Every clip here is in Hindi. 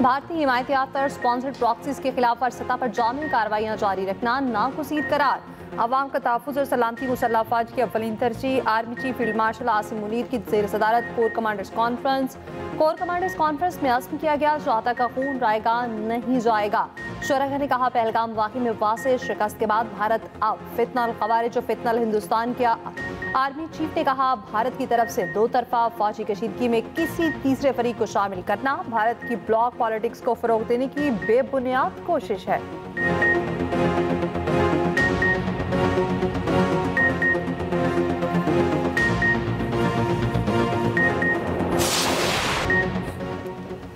भारतीय हिमायत याफ्ता स्पॉन्सर्ड प्रॉक्सीज के खिलाफ हर सतह पर जामी कार्रवाइयां जारी रखना नागुज़ीर करार। अवाम का तहफ़्फ़ुज़ और सलामती मुसल्लह अफ़वाज की अव्वलीन तरजीह। Army chief field marshal Asim Munir की ज़ेर सदारत कोर कमांडर्स कॉन्फ्रेंस में अज़्म किया गया, जाता का खून रायगा नहीं जाएगा। शोरह ने कहा, पहलगाम वाक़ई में वाज़ेह शिकस्त के बाद भारत अब फितनल ख़वारिज और फितनल हिंदुस्तान किया। आर्मी चीफ ने कहा, भारत की तरफ से दो तरफा फौजी कशीदगी में किसी तीसरे फरीक को शामिल करना भारत की ब्लॉक पॉलिटिक्स को फ़रोग़ देने की बेबुनियाद कोशिश है।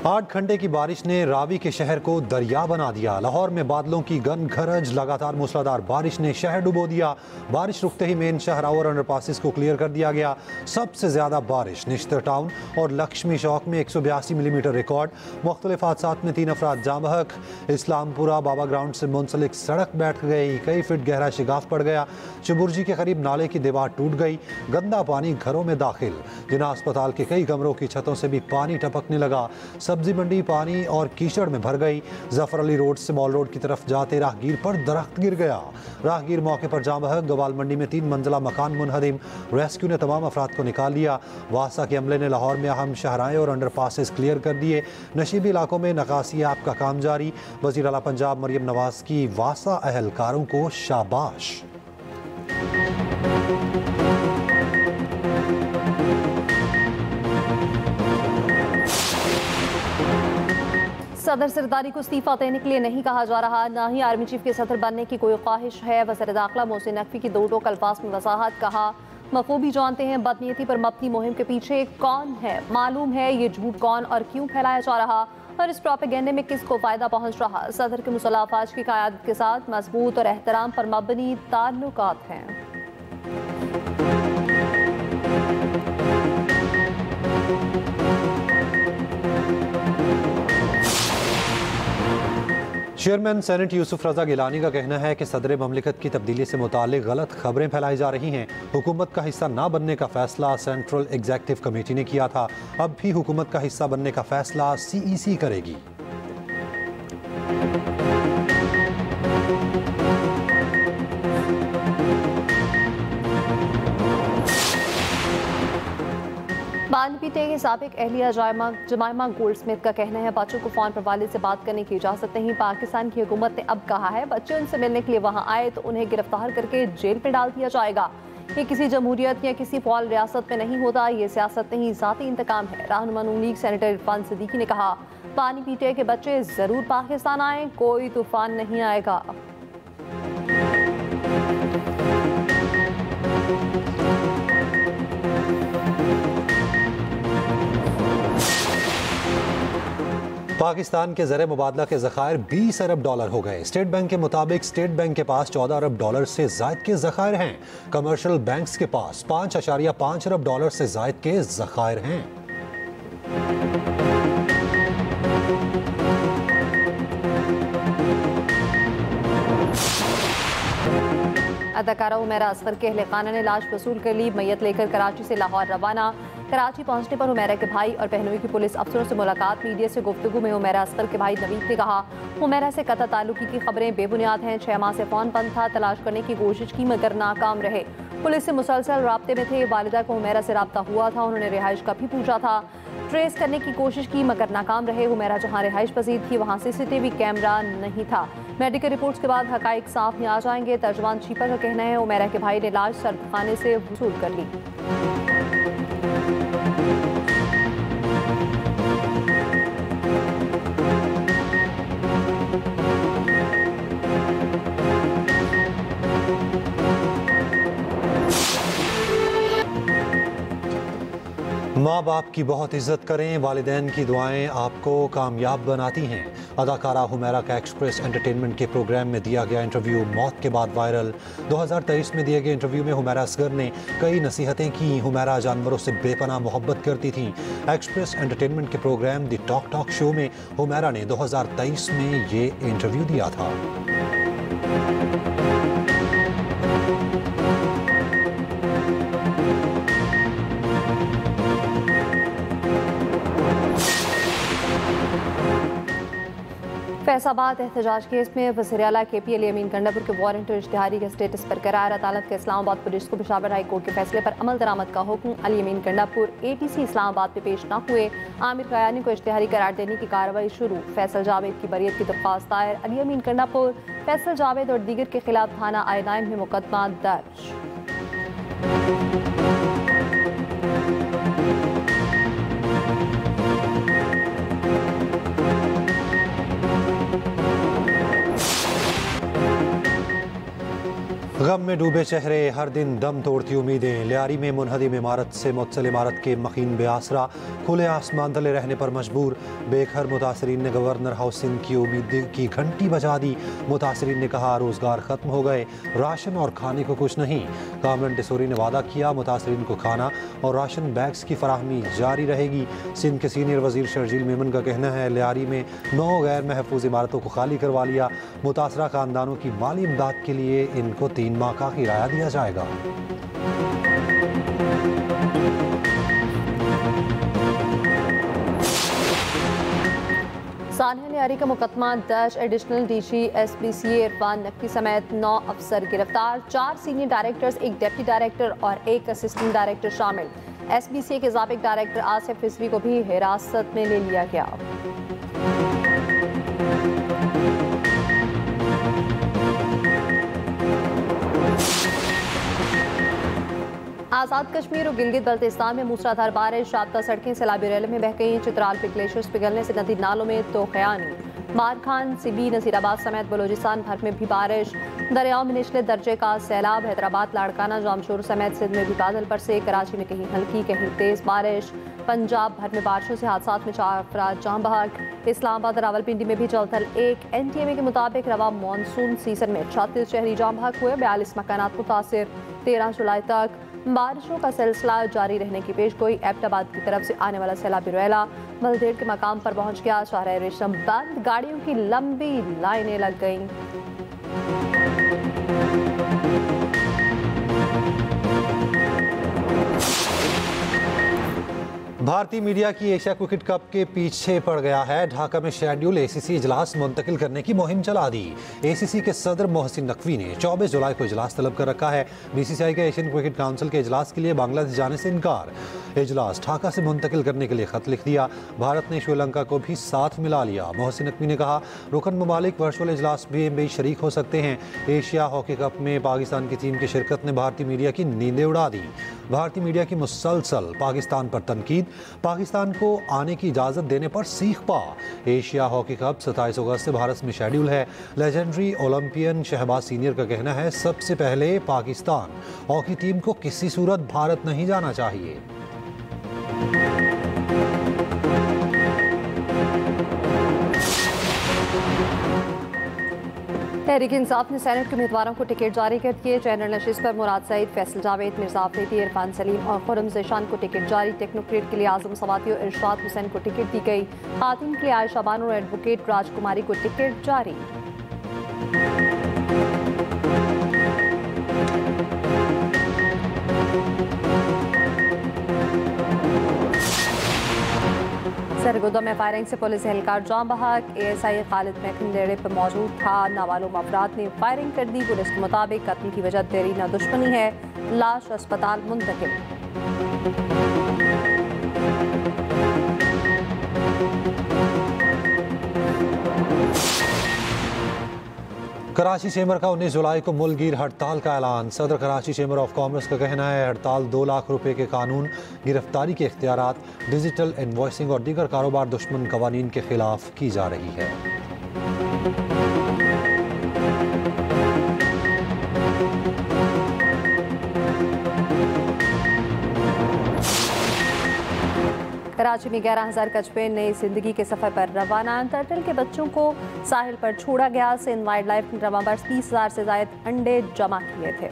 8 घंटे की बारिश ने रावी के शहर को दरिया बना दिया। लाहौर में बादलों की गन गरज, लगातार मूसलाधार बारिश ने शहर डुबो दिया। बारिश रुकते ही मेन शहरावर अंडरपासिस को क्लियर कर दिया गया। सबसे ज्यादा बारिश निश्तर टाउन और लक्ष्मी चौक में 182 मिलीमीटर रिकॉर्ड। मुख्तलिफ हादसात में 3 अफराद जाँ बहक। इस्लामपुरा बाबा ग्राउंड से मुंसलिक सड़क बैठ गई, कई फीट गहरा शिगाफ पड़ गया। चबुर्जी के करीब नाले की दीवार टूट गई। गंदा पानी घरों में दाखिल। जिना अस्पताल के कई कमरों की छतों से भी पानी टपकने लगा। सब्जी मंडी पानी और कीचड़ में भर गई। जफर अली रोड से मॉल रोड की तरफ जाते राहगीर पर दरख्त गिर गया। राहगीर मौके पर जाँ बहक। गवाल मंडी में 3 मंजिला मकान मुनहदिम। रेस्क्यू ने तमाम अफराद को निकाल लिया। वासा के अमले ने लाहौर में अहम शहराएं और अंडरपासेस क्लियर कर दिए। नशीबी इलाकों में नकासी ऐप का काम जारी। वज़ीर आला पंजाब मरियम नवाज की वासा अहलकारों को शाबाश। सदर सरदारी को इस्तीफा देने के लिए नहीं कहा जा रहा, ना ही आर्मी चीफ के सदर बनने की कोई ख्वाहिश है। वज़ीर दाखिला मोहसिन नकवी की 2 टोक अल्फाज में वजाहत। कहा, बखूबी जानते हैं बदनीयती पर मबनी मुहिम के पीछे कौन है। मालूम है ये झूठ कौन और क्यों फैलाया जा रहा और इस प्रोपेगेंडे में किसको फ़ायदा पहुँच रहा। सदर के मुसल्लह अफ़वाज की क़यादत के साथ मजबूत और एहतराम पर मबनी ताल्लुकात हैं। चेयरमैन सेनेट यूसुफ रजा गिलानी का कहना है कि सदर ममलिकत की तब्दीली से मुताल्लिक गलत खबरें फैलाई जा रही हैं। हुकूमत का हिस्सा ना बनने का फैसला सेंट्रल एग्जीक्यूटिव कमेटी ने किया था, अब भी हुकूमत का हिस्सा बनने का फैसला CEC करेगी। बानपीटे के साबिक एहलिया जमाइमा गोल्डस्मिथ का कहना है, बच्चों को फोन पर वालिद से बात करने की इजाजत नहीं। पाकिस्तान की हुकूमत ने अब कहा है, बच्चे उनसे मिलने के लिए वहां आए तो उन्हें गिरफ्तार करके जेल में डाल दिया जाएगा। ये किसी जमहूरियत या किसी फौल रियासत में नहीं होता, ये सियासत नहीं, ज़ाती इंतकाम है। रहनुमा नून लीग सेनेटर इरफान सिद्दीकी ने कहा, बानपीटे के बच्चे जरूर पाकिस्तान आए, कोई तूफान नहीं आएगा। पाकिस्तान के ज़र मुबादला के ज़खायर 20 अरब डॉलर हो गए। स्टेट बैंक के मुताबिक स्टेट बैंक के पास 14 अरब डॉलर से ज़ायद के ज़खायर हैं। कमर्शियल बैंक्स के पास 5.5 अरब डॉलर से ज़ायद के ज़खायर हैं। अदाकारा हुमैरा असगर के अहले खाना ने लाश वसूल कर ली। मैयत लेकर कराची से लाहौर रवाना। कराची पहुंचने पर हुमैरा के भाई और बहनोई की पुलिस अफसरों से मुलाकात। मीडिया से गुफ्तगू में हुमैरा असगर के भाई नवीद ने कहा, हुमैरा से कतई ताल्लुकी की खबरें बेबुनियाद हैं। 6 माह से फोन बंद था, तलाश करने की कोशिश की मगर नाकाम रहे। पुलिस से मुसलसल राब्ते में थे। वालिदा को हुमैरा से रब्ता हुआ था, उन्होंने रिहाइश का भी पूछा था, ट्रेस करने की कोशिश की मगर नाकाम रहे। हुमैरा जहां रिहाइश पजीर थी वहां CCTV कैमरा नहीं था। मेडिकल रिपोर्ट्स के बाद हकाइक साफ में आ जाएंगे। तर्जमान छीपर का कहना है, हुमैरा के भाई ने लाश सर्दखाने से वसूल कर ली। माँ बाप की बहुत इज्जत करें, वालिदैन की दुआएं आपको कामयाब बनाती हैं। अदाकारा हुमैरा का एक्सप्रेस एंटरटेनमेंट के प्रोग्राम में दिया गया इंटरव्यू मौत के बाद वायरल। 2023 में दिए गए इंटरव्यू में हुमैरा असगर ने कई नसीहतें की। हुमैरा जानवरों से बेपनाह मोहब्बत करती थीं। एक्सप्रेस एंटरटेनमेंट के प्रोग्राम द टॉक शो में हुमैरा ने 2023 में ये इंटरव्यू दिया था। फैसलाबाद एहतजाज केस में वज़ीर-ए-आला KP अली अमीन गंडापुर के वारंट और इश्तिहारी के स्टेटस पर करार। अदालत के इस्लामाबाद पुलिस को पेशावर हाई कोर्ट के फैसले पर अमल दरामद का हुक्म। अली अमीन गंडापुर ATC इस्लामाबाद में पेश न हुए। आमिर कयानी को इश्तिहारी करार देने की कार्रवाई शुरू। फैसल जावेद की बरियत की दरख्वास्त दायर। अली अमीन गंडापुर, फैसल जावेद और दीगर के खिलाफ थाना I9 में मुकदमा दर्ज। गम में डूबे चेहरे, हर दिन दम तोड़ती उम्मीदें। लियारी में मुनहदिम इमारत से मुत्तसिल इमारत के मकीन बेआसरा, खुले आसमान तले रहने पर मजबूर। बेघर मुतासरीन ने गवर्नर हाउस सिंध की उम्मीद की घंटी बजा दी। मुतासरीन ने कहा रोजगार खत्म हो गए, राशन और खाने को कुछ नहीं। कामरान टेसोरी ने वादा किया मुतासरीन को खाना और राशन बैग्स की फराहमी जारी रहेगी। सिंध के सीनियर वजीर शर्जील मेमन का कहना है लियारी में 9 गैर महफूज इमारतों को खाली करवा लिया। मुतासरा खानदानों की माली इमदाद के लिए इनको 3 माह का किराया दिया जाएगा। सानहा लियारी का मुकदमा दर्ज। Additional DG SBCA Irfan Naqvi समेत 9 अफसर गिरफ्तार। 4 सीनियर डायरेक्टर्स, 1 डिप्टी डायरेक्टर और 1 असिस्टेंट डायरेक्टर शामिल। SBCA के साबिक डायरेक्टर आसिफ रिजवी को भी हिरासत में ले लिया गया। आज़ाद कश्मीर और गिलगित बल्तिस्तान में मूसलाधार बारिश। राब्ता सड़कें सैलाबी रेल में बह गई। चित्राल पे ग्लेशियर्स पिघलने से नदी नालों में तोखयानी। मारखान, सिबी, नसीराबाद समेत बलोचिस्तान भर में भी बारिश। दरियाओं में निचले दर्जे का सैलाब। हैदराबाद, लाड़काना, जामशोर समेत सिंध में भी बादल बरसे। कराची में कहीं हल्की कहीं तेज बारिश। पंजाब भर में बारिशों से हादसा में 4 अफराद जाम बहक। इस्लामाबाद, रावलपिंडी में भी जलथल 1। NTMA के मुताबिक रवा मानसून सीजन में 36 शहरी जाम बहक हुए। 42 मकानात मुतासिर। 13 जुलाई तक बारिशों का सिलसिला जारी रहने की पेशगोई। एबटाबाद की तरफ से आने वाला सैलाबी रेला मलदेड़ के मकाम पर पहुंच गया। शाहराह रेशम बंद, गाड़ियों की लंबी लाइनें लग गईं। भारतीय मीडिया की एशिया क्रिकेट कप के पीछे पड़ गया है। ढाका में शेड्यूल ACC इजलास मुंतकिल करने की मुहिम चला दी। ACC के सदर मोहसिन नकवी ने 24 जुलाई को इजलास तलब कर रखा है। BCCI के एशियन क्रिकेट काउंसिल के इजलास के लिए बांग्लादेश जाने से इनकार। इजलास ढाका से मुंतकिल करने के लिए खत लिख दिया। भारत ने श्रीलंका को भी साथ मिला लिया। मोहसिन नकवी ने कहा रुकन ममालिक वर्चुअल इजलास में शरीक हो सकते हैं। एशिया हॉकी कप में पाकिस्तान की टीम की शिरकत ने भारतीय मीडिया की नींदें उड़ा दी। भारतीय मीडिया की मुसलसल पाकिस्तान पर तनकीद। पाकिस्तान को आने की इजाज़त देने पर सीख पा। एशिया हॉकी कप 27 अगस्त से भारत में शेड्यूल है। लेजेंडरी ओलंपियन शहबाज सीनियर का कहना है सबसे पहले पाकिस्तान हॉकी टीम को किसी सूरत भारत नहीं जाना चाहिए। तहरीक इंसाफ ने सेनेट के उम्मीदवारों को टिकट जारी कर दिए। जनरल नशिस्त पर मुराद सईद, फैसल जावेद, मिर्जा अफरीदी, इरफान सलीम और खुरम ज़ेशान को टिकट जारी। टेक्नोक्रेट के लिए आजम सवाती और इरशाद हुसैन को टिकट दी गई। खातिन के लिए आयशा बानो और एडवोकेट राजकुमारी को टिकट जारी। सरगोदा में फायरिंग से पुलिस एहलकार जाम बहक। ASI खालिद महकन डेरे पर मौजूद था। नामालूम अफराद ने फायरिंग कर दी। पुलिस के मुताबिक कत्ल की वजह देरीना दुश्मनी है। लाश अस्पताल मुंतकिल। कराची चेंबर का 19 जुलाई को मुल्कगीर हड़ताल का ऐलान। सदर कराची चेंबर ऑफ कॉमर्स का कहना है हड़ताल 2 लाख रुपए के कानून, गिरफ्तारी के इख्तियारात, डिजिटल इनवॉइसिंग और दीगर कारोबार दुश्मन कवानीन के खिलाफ की जा रही है। कराची में 11,000 कछुए नई जिंदगी के सफर पर रवाना। टर्टल के बच्चों को साहिल पर छोड़ा गया। सिंध वाइल्ड लाइफ ने रवा बर्स 30,000 से ज्यादा अंडे जमा किए थे।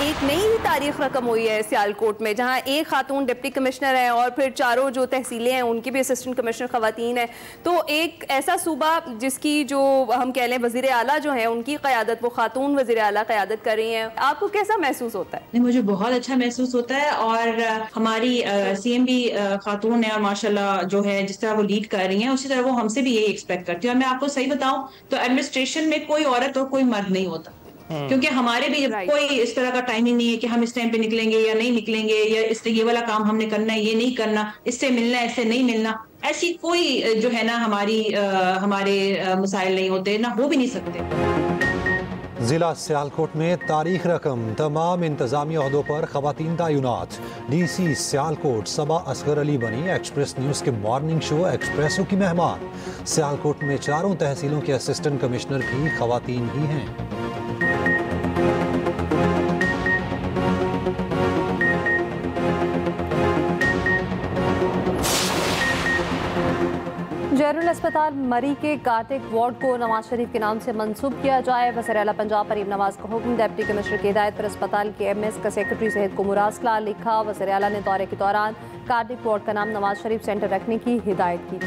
एक नई तारीख तारीख रकम हुई है सियालकोट में, जहाँ एक खातून डिप्टी कमिश्नर है और फिर चारों जो तहसीलें हैं उनकी भी असिस्टेंट कमिश्नर खवातीन है। तो एक ऐसा सूबा जिसकी जो हम कह लें वज़ीर आला जो है उनकी क़यादत, वो खातून वज़ीर आला क़यादत कर रही हैं, आपको कैसा महसूस होता है? नहीं, मुझे बहुत अच्छा महसूस होता है और हमारी सीएम भी खातून है और माशाल्लाह जो है जिस तरह वो लीड कर रही हैं उसी तरह वो हमसे भी यही एक्सपेक्ट करती है। और मैं आपको सही बताऊं तो एडमिनिस्ट्रेशन में कोई औरत और कोई मर्द नहीं होता, क्योंकि हमारे भी कोई इस तरह का टाइमिंग नहीं है कि हम इस टाइम पे निकलेंगे या नहीं निकलेंगे, या इस ये वाला काम हमने करना है, ये नहीं करना, इससे मिलना है, इससे नहीं मिलना। ऐसी कोई जो है ना हमारे मसाइल नहीं होते, ना हो भी नहीं सकते। जिला सियालकोट में तारीख रकम तमाम इंतजामी ओहदों पर खवातीन तयनात। DC सियालकोट सबा असगर अली बनी एक्सप्रेस न्यूज़ के मॉर्निंग शो एक्सप्रेसो की मेहमान। सियालकोट में चारों तहसीलों के असिस्टेंट कमिश्नर भी खवातीन ही हैं। जनरल अस्पताल मरी के कार्डिक वार्ड को नवाज शरीफ के नाम से मंसूब किया जाए। वज़ीर आला पंजाब परीम नवाज का हुक्म। डिप्टी कमिश्नर की हिदायत पर अस्पताल के MS का सेक्रेटरी सेहत को मुरासला लिखा। वज़ीर आला ने दौरे के दौरान कार्डिक वार्ड का नाम नवाज शरीफ सेंटर रखने की हिदायत की।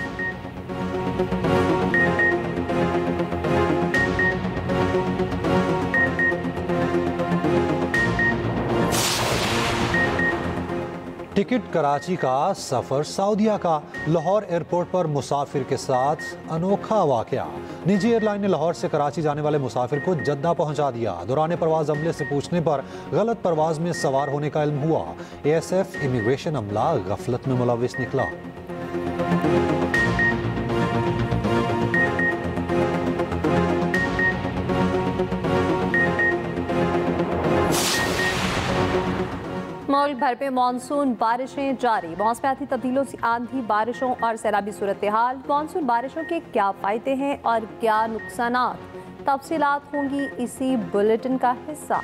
टिकट कराची का, सफर सऊदीया का। लाहौर एयरपोर्ट पर मुसाफिर के साथ अनोखा वाकया। निजी एयरलाइन ने लाहौर से कराची जाने वाले मुसाफिर को जद्दा पहुंचा दिया। दौरान परवाज अमले से पूछने पर गलत परवाज में सवार होने का इल्म हुआ। ASF इमिग्रेशन अमला गफलत में मुलविस निकला। मुल्क भर में मानसून बारिशें जारी। मौसमियाती तब्दीलियों से आंधी, बारिशों और सैलाबी सूरत हाल। मानसून बारिशों के क्या फ़ायदे हैं और क्या नुकसानात, तफसीलात होंगी इसी बुलेटिन का हिस्सा।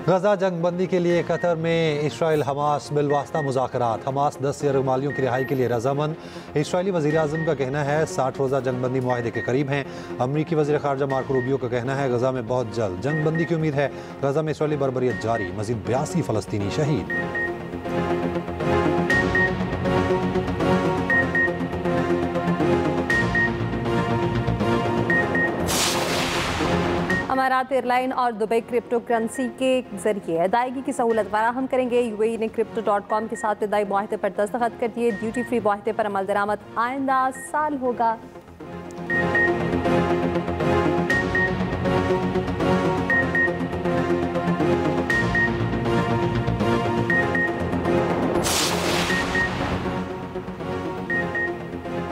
गजा जंगबंदी के लिए कतर में इसराइल हमास बिलवास्ता मुज़ाकरात। हमास 10 यरगमालियों की रिहाई के लिए रजामंद। इसराइली वज़ीर आज़म का कहना है 60 रोज़ा जंगबंदी मुआहदे के करीब हैं। अमरीकी वज़ीर ख़ारजा मार्को रूबियो का कहना है गजा में बहुत जल्द जंगबंदी की उम्मीद है। गजा में इसराइली बर्बरियत जारी, मज़ीद 82 फ़लस्तीनी शहीद। अमारात एयरलाइन और दुबई क्रिप्टो करेंसी के जरिए अदायगी की सहूलत फराहम करेंगे। UAE ने crypto.com के साथ विदाई मुआहदे पर दस्तखत कर दिए। ड्यूटी फ्री मुआहदे पर अमल दरामद आइंदा साल होगा।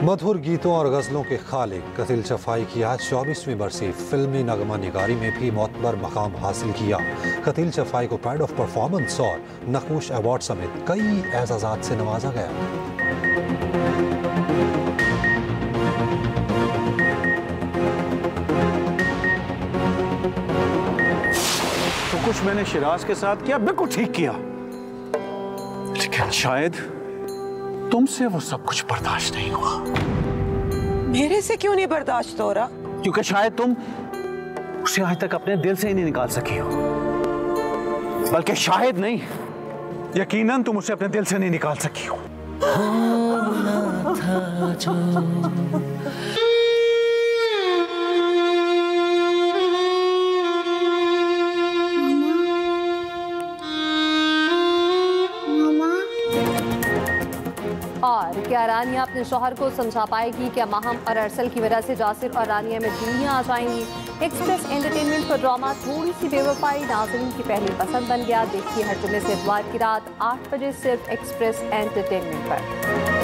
मधुर गीतों और गज़लों के खालिक कतिल शफ़ाई की आज 24वीं बरसी। फिल्मी नगमा निगारी में भी मोतबर मकाम हासिल किया। कतिल शफ़ाई को प्राइड ऑफ परफॉर्मेंस और नखूश अवार्ड समेत कई एजाज़ात से नवाजा गया। तो कुछ मैंने शिराज के साथ किया, बिल्कुल ठीक किया, लेकिन शायद तुमसे वो सब कुछ बर्दाश्त नहीं हुआ। मेरे से क्यों नहीं बर्दाश्त हो रहा? क्योंकि शायद तुम उसे आज तक अपने दिल से ही नहीं निकाल सकी हो। बल्कि शायद नहीं, यकीनन तुम उसे अपने दिल से नहीं निकाल सकी हो। और क्या रानिया अपने शौहर को समझा पाएगी? क्या माहम और अरसल की वजह से जासिर और रानिया में दूरियां आ जाएंगी? एक्सप्रेस एंटरटेनमेंट का ड्रामा थोड़ी सी बेवफाई नाज़रीन की पहली पसंद बन गया। देखिए हर जुम्मे से इतवार की रात 8 बजे सिर्फ एक्सप्रेस एंटरटेनमेंट पर।